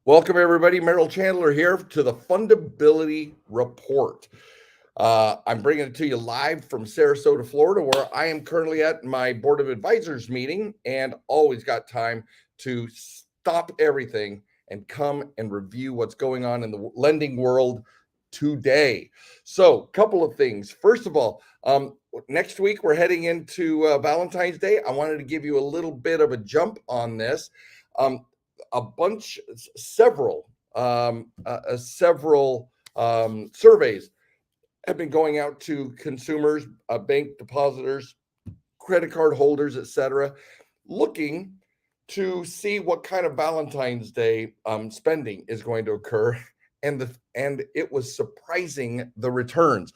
Welcome, everybody. Merrill Chandler here to the Fundability Report. I'm bringing it to you live from Sarasota, Florida, where I am currently at my Board of Advisors meeting and always got time to stop everything and come and review what's going on in the lending world today. So, a couple of things. First of all, next week we're heading into Valentine's Day. I wanted to give you a little bit of a jump on this. Um, several surveys have been going out to consumers, bank depositors, credit card holders, etc., looking to see what kind of Valentine's Day spending is going to occur, and it was surprising the returns.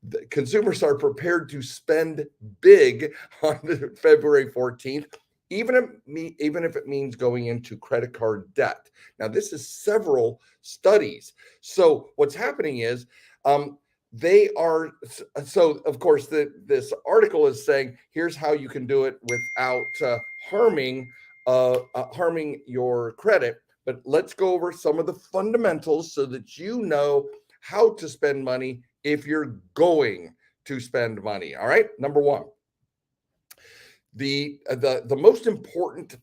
The consumers are prepared to spend big on February 14th, even if it means going into credit card debt. Now, this is several studies. So what's happening is they are so of course this article is saying here's how you can do it without harming your credit. But let's go over some of the fundamentals so that you know how to spend money if you're going to spend money. All right. Number one, the most important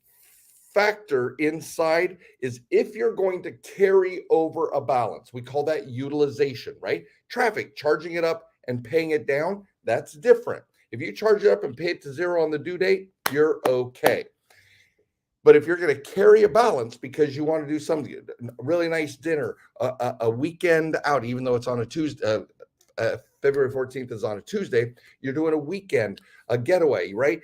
factor inside is if you're going to carry over a balance. We call that utilization, right? Traffic, charging it up and paying it down, that's different. If you charge it up and pay it to zero on the due date, you're okay. But if you're going to carry a balance because you want to do something, a really nice dinner, a weekend out, even though it's on a Tuesday, February 14th is on a Tuesday, you're doing a weekend, a getaway, right?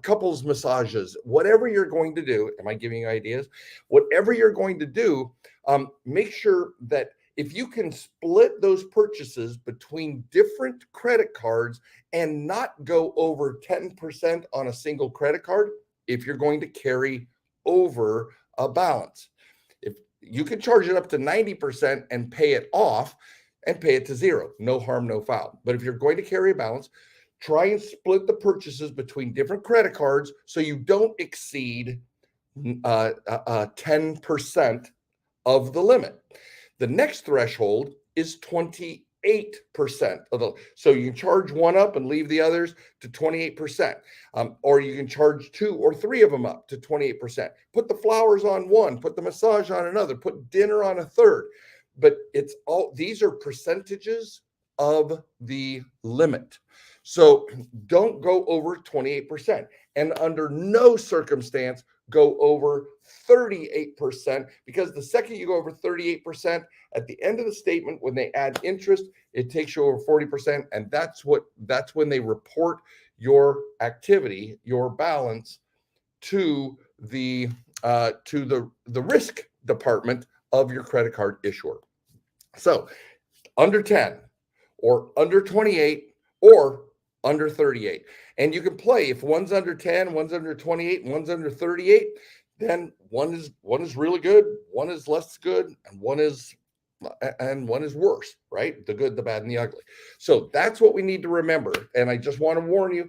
Couples massages, whatever you're going to do. Am I giving you ideas? Whatever you're going to do, make sure that if you can split those purchases between different credit cards and not go over 10% on a single credit card, if you're going to carry over a balance. If you can charge it up to 90% and pay it off and pay it to zero, no harm, no foul. But if you're going to carry a balance, try and split the purchases between different credit cards so you don't exceed 10% of the limit. The next threshold is 28% of the, so you can charge one up and leave the others to 28%, or you can charge two or three of them up to 28%. Put the flowers on one, put the massage on another, put dinner on a third. But it's all, these are percentages of the limit. So don't go over 28%, and under no circumstance go over 38%, because the second you go over 38%, at the end of the statement, when they add interest, it takes you over 40%, and that's when they report your activity, your balance, to the risk department of your credit card issuer. So under 10 or under 28 or under 38. And you can play if one's under 10, one's under 28, and one's under 38, then one is really good, one is less good, and one is worse, right? The good, the bad, and the ugly. So that's what we need to remember. And I just want to warn you,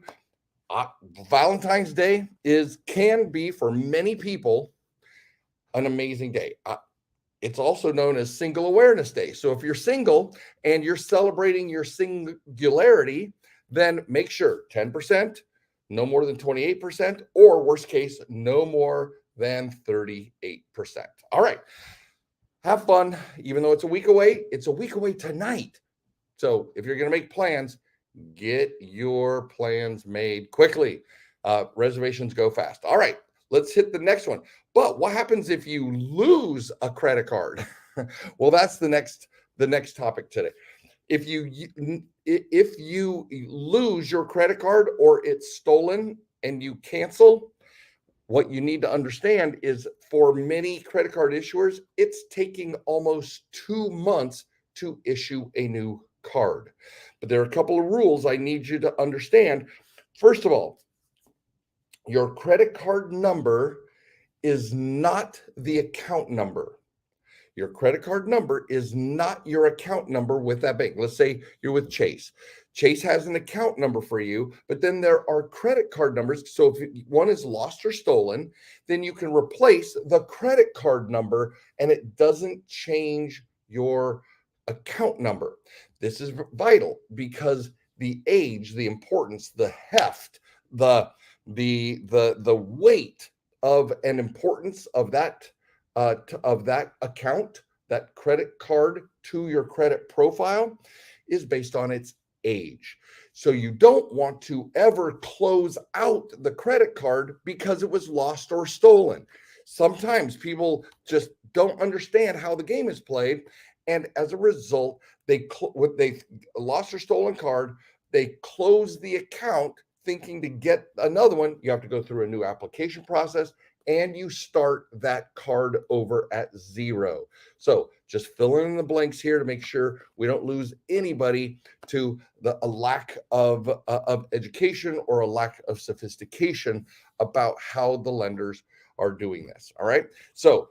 Valentine's Day can be for many people an amazing day. It's also known as Single Awareness Day. So if you're single and you're celebrating your singularity, then make sure 10%, no more than 28%, or worst case, no more than 38%. All right. Have fun. Even though it's a week away tonight. So if you're going to make plans, get your plans made quickly. Reservations go fast. All right. Let's hit the next one. But what happens if you lose a credit card? Well, that's the next topic today. If you lose your credit card or it's stolen and you cancel, what you need to understand is for many credit card issuers, it's taking almost 2 months to issue a new card. But there are a couple of rules I need you to understand. First of all, your credit card number is not the account number. Your credit card number is not your account number with that bank. Let's say you're with Chase. Chase has an account number for you, but then there are credit card numbers. So if one is lost or stolen, then you can replace the credit card number and it doesn't change your account number. This is vital because the age, the importance, the heft, the weight of an importance of that account, that credit card to your credit profile is based on its age. So you don't want to ever close out the credit card because it was lost or stolen. Sometimes people just don't understand how the game is played, and as a result, they lost or stolen card, they close the account thinking to get another one. You have to go through a new application process and you start that card over at zero. So just fill in the blanks here to make sure we don't lose anybody to a lack of education or a lack of sophistication about how the lenders are doing this. All right. So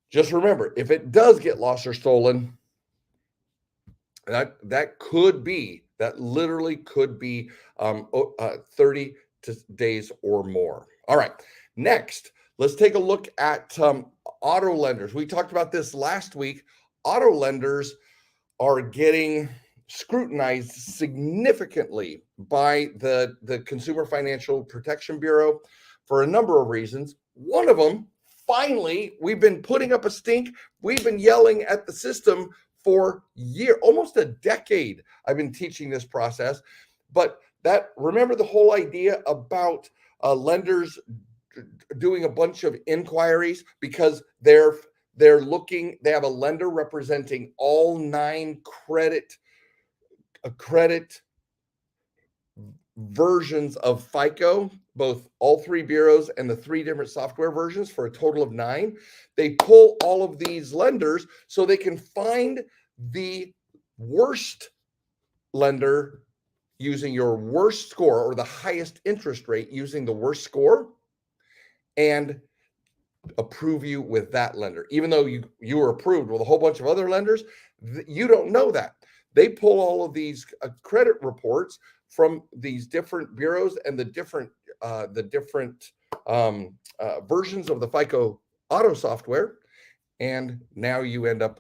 just remember, if it does get lost or stolen, that literally could be 30 days or more. All right. Next, let's take a look at auto lenders. We talked about this last week. Auto lenders are getting scrutinized significantly by the Consumer Financial Protection Bureau for a number of reasons. One of them, finally, we've been putting up a stink. We've been yelling at the system for almost a decade. I've been teaching this process, but remember the whole idea about lenders doing a bunch of inquiries because they have a lender representing all 9 credit versions of FICO, all 3 bureaus and the 3 different software versions for a total of 9. They pull all of these lenders so they can find the worst lender using your worst score or the highest interest rate using the worst score and approve you with that lender. Even though you were approved with a whole bunch of other lenders, you don't know that. They pull all of these credit reports from these different bureaus and the different versions of the FICO auto software, and now you end up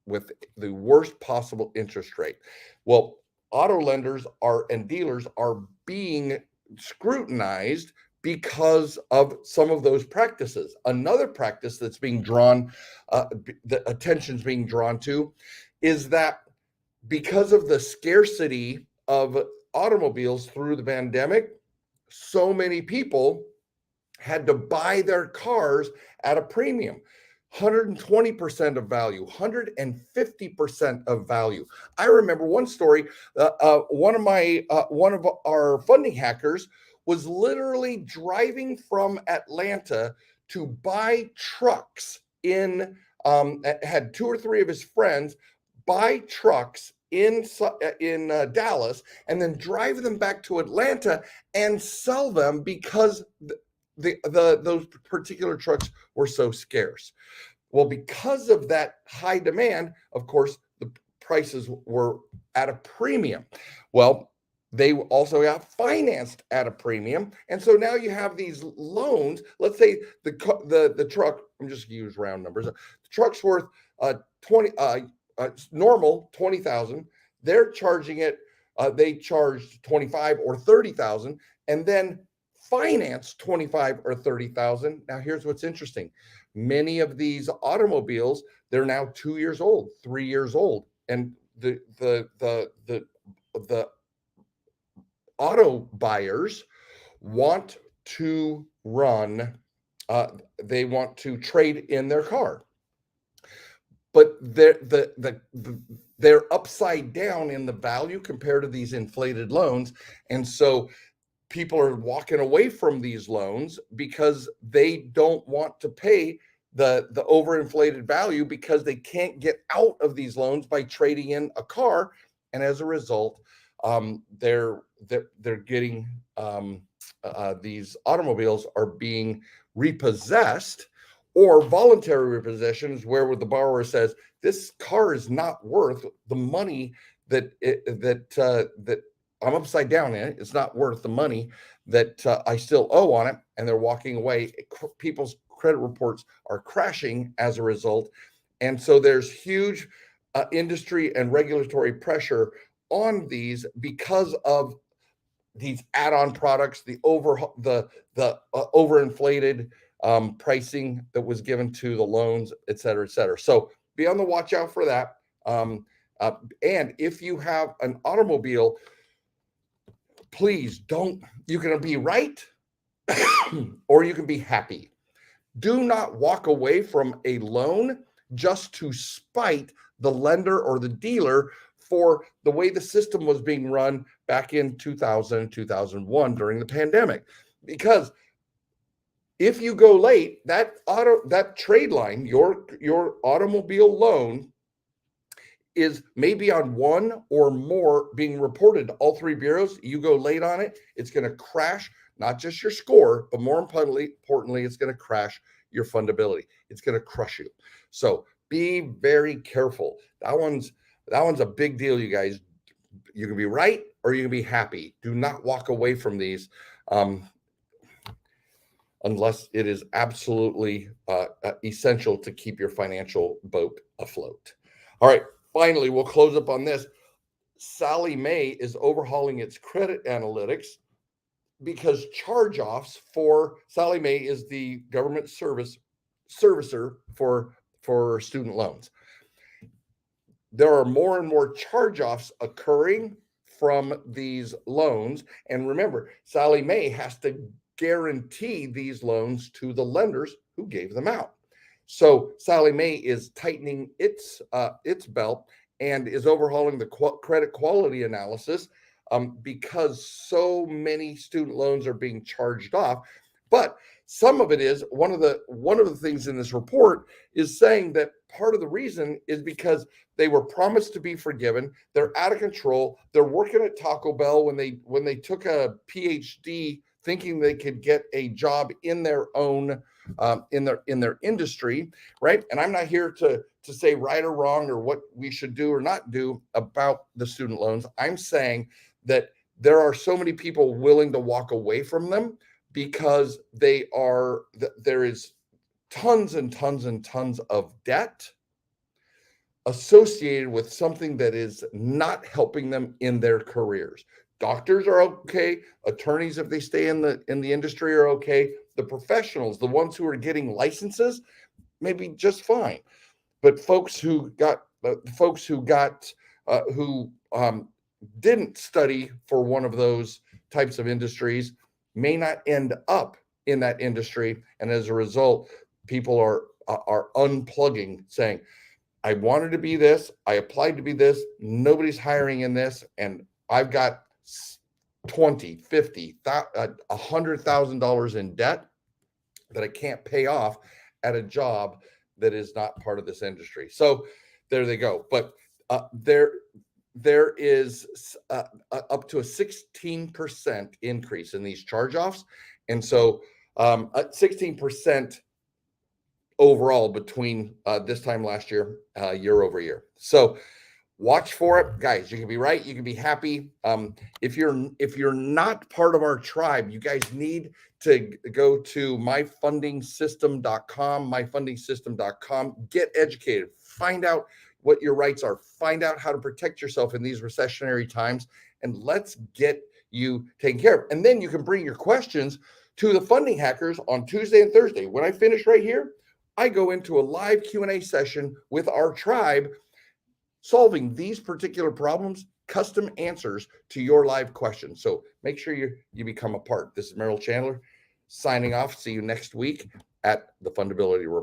with the worst possible interest rate. Well, auto lenders and dealers are being scrutinized because of some of those practices. Another practice that's being drawn, the attention's being drawn to, is that because of the scarcity of automobiles through the pandemic, so many people had to buy their cars at a premium. 120% of value, 150% of value. I remember one story. One of our funding hackers was literally driving from Atlanta to buy trucks had 2 or 3 of his friends buy trucks in Dallas and then drive them back to Atlanta and sell them because those particular trucks were so scarce. Well, because of that high demand, of course, the prices were at a premium. Well, they also got financed at a premium. And so now you have these loans. Let's say the truck, I'm just going to use round numbers. The truck's worth normal $20,000. They're charging it, they charged $25,000 or $30,000 and then finance $25,000 or $30,000. Now here's what's interesting. Many of these automobiles, they're now 2 years old, 3 years old. And the auto buyers want to they want to trade in their car. But they're upside down in the value compared to these inflated loans. And so people are walking away from these loans because they don't want to pay the overinflated value because they can't get out of these loans by trading in a car. And as a result, they're getting these automobiles are being repossessed, or voluntary repossessions, where the borrower says, this car is not worth the money that I'm upside down in it. It's not worth the money that I still owe on it, and they're walking away. People's credit reports are crashing as a result, and so there's huge industry and regulatory pressure on these because of these add-on products, the overinflated pricing that was given to the loans, et cetera, et cetera. So be on the watch out for that. And if you have an automobile, please don't. You can be right or you can be happy. Do not walk away from a loan just to spite the lender or the dealer for the way the system was being run back in 2000 and 2001 during the pandemic. Because if you go late, that trade line, your automobile loan is maybe on one or more being reported to all three bureaus. You go late on it, it's going to crash not just your score, but more importantly, it's going to crash your fundability. It's going to crush you. So be very careful. That one's a big deal, you guys. You can be right or you can be happy. Do not walk away from these unless it is absolutely essential to keep your financial boat afloat. All right, finally, we'll close up on this. Sallie Mae is overhauling its credit analytics because charge-offs for Sallie Mae is the government servicer for student loans. There are more and more charge-offs occurring from these loans. And remember, Sallie Mae has to guarantee these loans to the lenders who gave them out. So Sallie Mae is tightening its belt and is overhauling the credit quality analysis because so many student loans are being charged off. But some of it is one of the things in this report is saying that part of the reason is because they were promised to be forgiven. They're out of control. They're working at Taco Bell when they took a PhD thinking they could get a job in their own in their industry, right? And I'm not here to say right or wrong or what we should do or not do about the student loans. I'm saying that there are so many people willing to walk away from them because there is tons and tons and tons of debt associated with something that is not helping them in their careers. Doctors are okay. Attorneys, if they stay in the industry, are okay. The professionals, the ones who are getting licenses, maybe just fine. But folks who didn't study for one of those types of industries may not end up in that industry, and as a result, people are unplugging, saying, "I wanted to be this. I applied to be this. Nobody's hiring in this, and I've got $20, $50, $100,000 in debt that I can't pay off at a job that is not part of this industry." So there they go. But there is up to a 16% increase in these charge-offs, and so 16% overall between this time last year, year over year. So watch for it, guys. You can be right, you can be happy. If you're not part of our tribe, you guys need to go to myfundingsystem.com, get educated, find out what your rights are, find out how to protect yourself in these recessionary times, and let's get you taken care of. And then you can bring your questions to the funding hackers on Tuesday and Thursday. When I finish right here, I go into a live Q&A session with our tribe, solving these particular problems, custom answers to your live questions. So make sure you become a part. This is Merrill Chandler signing off. See you next week at the Fundability Report.